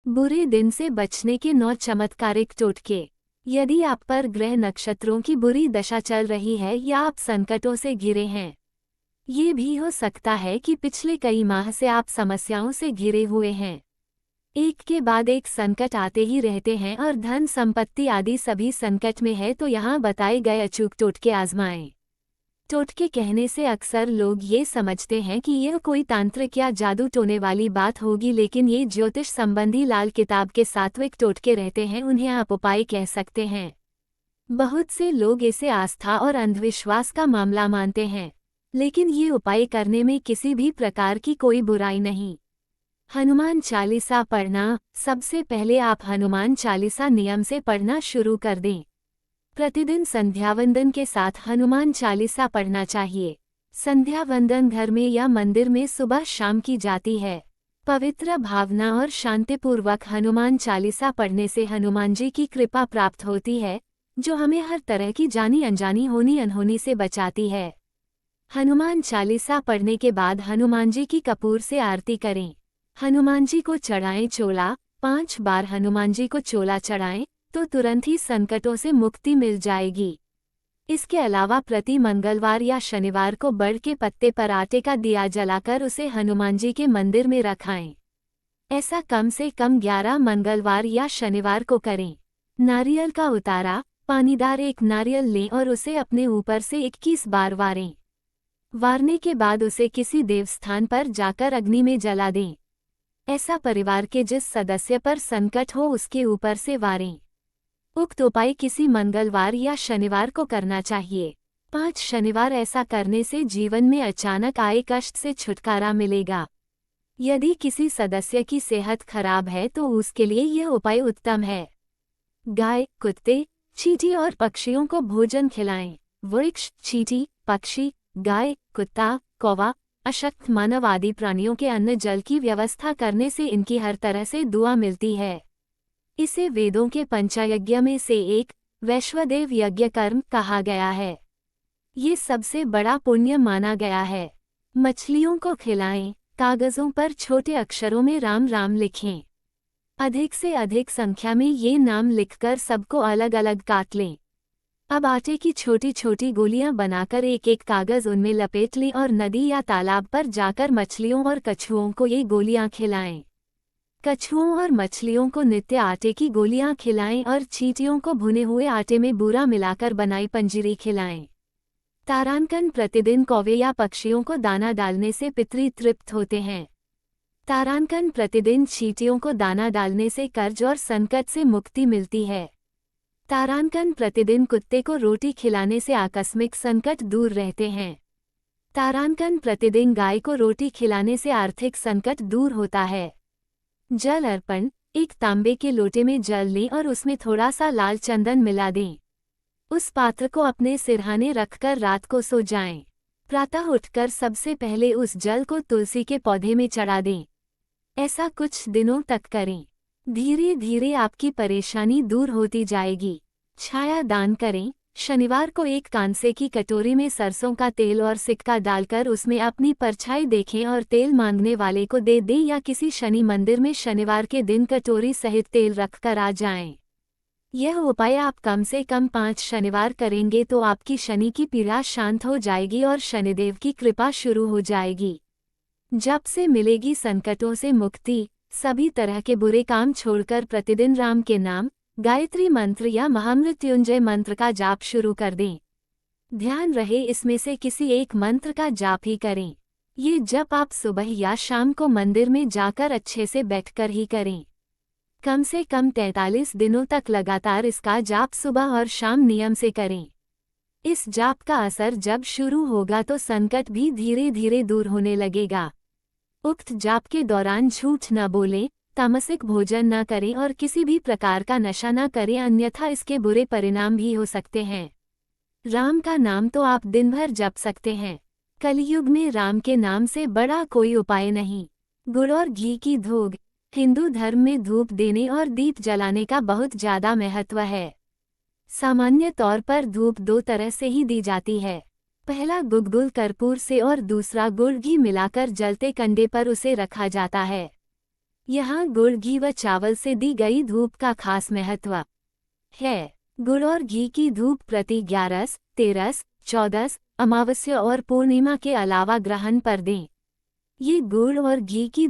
बुरे दिन से बचने के 9 चमत्कारिक टोटके। यदि आप पर ग्रह नक्षत्रों की बुरी दशा चल रही है या आप संकटों से घिरे हैं, ये भी हो सकता है कि पिछले कई माह से आप समस्याओं से घिरे हुए हैं। एक के बाद एक संकट आते ही रहते हैं और धन संपत्ति आदि सभी संकट में है, तो यहाँ बताए गए अचूक टोटके आजमाएं। टोटके कहने से अक्सर लोग ये समझते हैं कि यह कोई तांत्रिक या जादू टोने वाली बात होगी, लेकिन ये ज्योतिष संबंधी लाल किताब के सात्विक टोटके रहते हैं, उन्हें आप उपाय कह सकते हैं। बहुत से लोग इसे आस्था और अंधविश्वास का मामला मानते हैं, लेकिन ये उपाय करने में किसी भी प्रकार की कोई बुराई नहीं। हनुमान चालीसा पढ़ना। सबसे पहले आप हनुमान चालीसा नियम से पढ़ना शुरू कर दें। प्रतिदिन संध्या वंदन के साथ हनुमान चालीसा पढ़ना चाहिए। संध्या वंदन घर में या मंदिर में सुबह शाम की जाती है। पवित्र भावना और शांतिपूर्वक हनुमान चालीसा पढ़ने से हनुमान जी की कृपा प्राप्त होती है, जो हमें हर तरह की जानी अनजानी होनी अनहोनी से बचाती है। हनुमान चालीसा पढ़ने के बाद हनुमान जी की कपूर से आरती करें। हनुमान जी को चढ़ाएं चोला। 5 बार हनुमान जी को चोला चढ़ाएं तो तुरंत ही संकटों से मुक्ति मिल जाएगी। इसके अलावा प्रति मंगलवार या शनिवार को बड़ के पत्ते पर आटे का दिया जलाकर उसे हनुमान जी के मंदिर में रखाएं। ऐसा कम से कम 11 मंगलवार या शनिवार को करें। नारियल का उतारा। पानीदार एक नारियल लें और उसे अपने ऊपर से 21 बार वारें। वारने के बाद उसे किसी देवस्थान पर जाकर अग्नि में जला दें। ऐसा परिवार के जिस सदस्य पर संकट हो उसके ऊपर से वारें। उक्त उपाय किसी मंगलवार या शनिवार को करना चाहिए। 5 शनिवार ऐसा करने से जीवन में अचानक आए कष्ट से छुटकारा मिलेगा। यदि किसी सदस्य की सेहत खराब है तो उसके लिए यह उपाय उत्तम है। गाय, कुत्ते, चींटी और पक्षियों को भोजन खिलाएं। वृक्ष, चींटी, पक्षी, गाय, कुत्ता, कौवा, अशक्त मानव आदि प्राणियों के अन्न जल की व्यवस्था करने से इनकी हर तरह से दुआ मिलती है। इसे वेदों के पंचयज्ञ में से एक वैश्वदेव यज्ञ कर्म कहा गया है। ये सबसे बड़ा पुण्य माना गया है। मछलियों को खिलाएं। कागजों पर छोटे अक्षरों में राम राम लिखें। अधिक से अधिक संख्या में ये नाम लिखकर सबको अलग अलग काट लें। अब आटे की छोटी छोटी गोलियां बनाकर एक एक कागज उनमें लपेट लें और नदी या तालाब पर जाकर मछलियों और कछुओं को ये गोलियां खिलाएं। कछुओं और मछलियों को नित्य आटे की गोलियां खिलाएं और चींटियों को भुने हुए आटे में बूरा मिलाकर बनाई पंजीरी खिलाएं। तारांकन। प्रतिदिन कौवे या पक्षियों को दाना डालने से पितृ तृप्त होते हैं। तारांकन। प्रतिदिन चींटियों को दाना डालने से कर्ज और संकट से मुक्ति मिलती है। तारांकन। प्रतिदिन कुत्ते को रोटी खिलाने से आकस्मिक संकट दूर रहते हैं। तारांकन। प्रतिदिन गाय को रोटी खिलाने से आर्थिक संकट दूर होता है। जल अर्पण। एक तांबे के लोटे में जल लें और उसमें थोड़ा सा लाल चंदन मिला दें। उस पात्र को अपने सिरहाने रखकर रात को सो जाएं। प्रातः उठकर सबसे पहले उस जल को तुलसी के पौधे में चढ़ा दें। ऐसा कुछ दिनों तक करें। धीरे धीरे आपकी परेशानी दूर होती जाएगी। छाया दान करें। शनिवार को एक कांसे की कटोरी में सरसों का तेल और सिक्का डालकर उसमें अपनी परछाई देखें और तेल मांगने वाले को दे दें, या किसी शनि मंदिर में शनिवार के दिन कटोरी सहित तेल रखकर आ जाएं। यह उपाय आप कम से कम 5 शनिवार करेंगे तो आपकी शनि की पीड़ा शांत हो जाएगी और शनिदेव की कृपा शुरू हो जाएगी। जप से मिलेगी संकटों से मुक्ति। सभी तरह के बुरे काम छोड़कर प्रतिदिन राम के नाम, गायत्री मंत्र या महामृत्युंजय मंत्र का जाप शुरू कर दें। ध्यान रहे इसमें से किसी एक मंत्र का जाप ही करें। ये जप आप सुबह या शाम को मंदिर में जाकर अच्छे से बैठकर ही करें। कम से कम 43 दिनों तक लगातार इसका जाप सुबह और शाम नियम से करें। इस जाप का असर जब शुरू होगा तो संकट भी धीरे धीरे दूर होने लगेगा। उक्त जाप के दौरान झूठ न बोलें, तामसिक भोजन न करें और किसी भी प्रकार का नशा न करें, अन्यथा इसके बुरे परिणाम भी हो सकते हैं। राम का नाम तो आप दिन भर जप सकते हैं। कलयुग में राम के नाम से बड़ा कोई उपाय नहीं। गुड़ और घी की धोग। हिंदू धर्म में धूप देने और दीप जलाने का बहुत ज्यादा महत्व है। सामान्य तौर पर धूप 2 तरह से ही दी जाती है। पहला गुग्गुल कर्पूर से और दूसरा गुड़ घी मिलाकर जलते कंडे पर उसे रखा जाता है। यहाँ गुड़, घी व चावल से दी गई धूप का खास महत्व है। गुड़ और घी की धूप प्रति 11, 13, 14 अमावस्या और पूर्णिमा के अलावा ग्रहण पर दें। ये गुड़ और घी की